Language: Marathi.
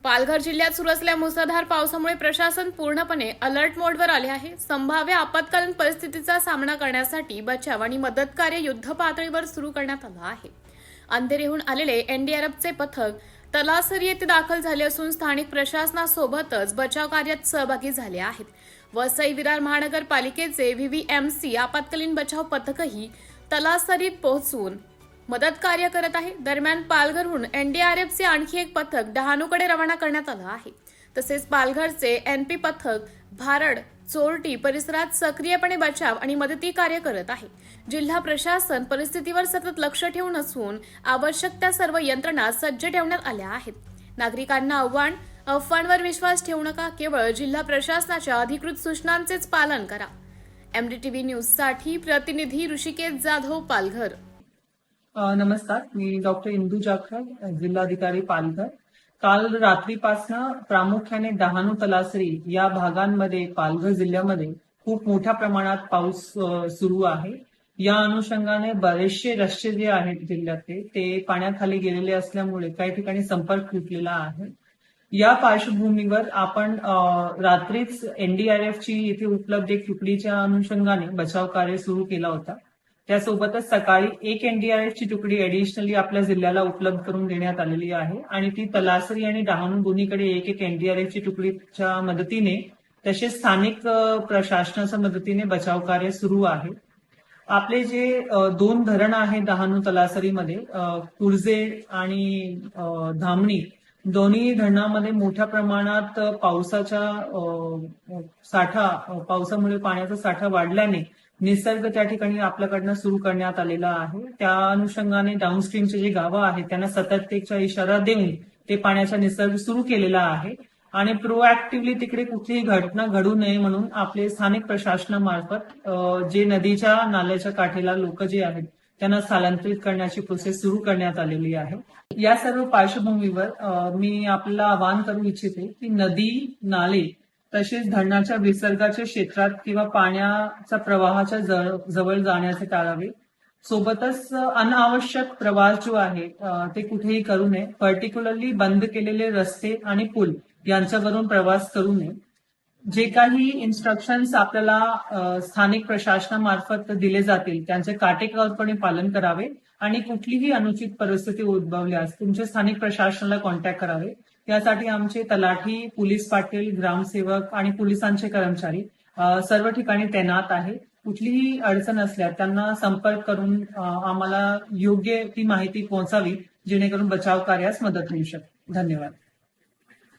पालघर जिल्ह्यात सुरू असलेल्या मुसळधार पावसामुळे प्रशासन पूर्णपणे अलर्ट मोडवर आले आहे। संभाव्य आपत्कालीन परिस्थितीचा सामना करण्यासाठी बचाव आणि मदत कार्य युद्धपातळीवर सुरू करण्यात आलं आहे। अंधेरीहून आलेले एनडीआरएफचे पथक तलासरी येथे दाखल झाले असून स्थानिक प्रशासनासोबतच बचाव कार्यात सहभागी झाले आहेत। वसई विरार महानगरपालिकेचे व्हीव्हीएमसी आपत्कालीन बचाव पथकही तलासरीत पोहोचून मदत कार्य करत आहे। दरम्यान पालघरहून एनडीआरएफचे आणखी एक पथक डहाणूकडे रवाना करण्यात आलं आहे। तसेच पालघरचे एनपी पथक भारड चोरटी परिसरात सक्रियपणे बचाव आणि मदती कार्य करत आहे। जिल्हा प्रशासन परिस्थितीवर सतत लक्ष ठेवून असून आवश्यक त्या सर्व यंत्रणा सज्ज ठेवण्यात आल्या आहेत। नागरिकांना आव्हान, अफवांवर विश्वास ठेवू नका, केवळ जिल्हा प्रशासनाच्या अधिकृत सूचनांचेच पालन करा। एमडीटीव्ही न्यूजसाठी प्रतिनिधी ऋषिकेश जाधव, पालघर। नमस्कार, मी डॉक्टर इंदू जाखड, जिल्हाधिकारी पालघर। काल रात्रीपासून प्रामुख्याने डहाणू तलासरी या भागांमध्ये पालघर जिल्ह्यामध्ये खूप मोठ्या प्रमाणात पाऊस सुरू आहे। या अनुषंगाने बरेचसे रस्ते जे आहेत जिल्ह्यातले ते पाण्याखाली गेलेले असल्यामुळे काही ठिकाणी संपर्क तुटलेला आहे। या पार्श्वभूमीवर आपण रात्रीच एनडीआरएफची इथे उपलब्ध एक तुकडीच्या अनुषंगाने बचाव कार्य सुरू केला होता। त्यासोबतच सकाळी एक एनडीआरएफची तुकडी ऍडिशनली आपल्या जिल्ह्याला उपलब्ध करून देण्यात आलेली आहे आणि ती तलासरी आणि डहाणू दोन्हीकडे एक एक एनडीआरएफची तुकडीच्या मदतीने तसेच स्थानिक प्रशासनाच्या मदतीने बचाव कार्य सुरू आहे। आपले जे दोन धरण आहेत डहाणू तलासरीमध्ये, कुर्जे आणि धामणी, दोन्ही धरणामध्ये मोठ्या प्रमाणात पावसामुळे पाण्याचा साठा वाढल्याने निसर्ग त्या ठिकाणी आपल्याकडनं सुरू करण्यात आलेला आहे। त्या अनुषंगाने डाऊनस्ट्रीमचे जे गावं आहेत त्यांना सतर्कतेचा इशारा देऊन ते पाण्याचा निसर्ग सुरू केलेला आहे आणि प्रोएक्टिव्हली तिकडे कुठलीही घटना घडू नये म्हणून आपले स्थानिक प्रशासनामार्फत जे नदीच्या नाल्याच्या काठेला लोक जे आहेत त्यांना स्थलांतरित करण्याची प्रोसेस सुरू करण्यात आलेली आहे। या सर्व पार्श्वभूमीवर मी आपल्याला आवाहन करू इच्छिते की नदी, नाले तसेच धरणाच्या विसर्गाच्या क्षेत्रात किंवा पाण्याचा प्रवाहाच्या जवळ जाण्याचे टाळावे। सोबतच अनावश्यक प्रवास जो आहे ते कुठेही करू नये। पर्टिक्युलरली बंद केलेले रस्ते आणि पूल यांच्यावरून प्रवास करू नये। जे काही इन्स्ट्रक्शन्स आपल्याला स्थानिक प्रशासनामार्फत दिले जातील त्यांचे काटेकोरपणे पालन करावे आणि कुठलीही अनुचित परिस्थिती उद्भवल्यास तुमच्या स्थानिक प्रशासनाला कॉन्टॅक्ट करावे। यासाठी आमचे तलाठी, पोलीस पाटील, ग्रामसेवक आणि पोलिसांचे कर्मचारी सर्व ठिकाणी तैनात आहेत। कुठलीही अडचण असल्यास त्यांना संपर्क करून आम्हाला योग्य ती माहिती पोहोचावी जेणेकरून बचाव कार्यास मदत होऊ शकते। धन्यवाद।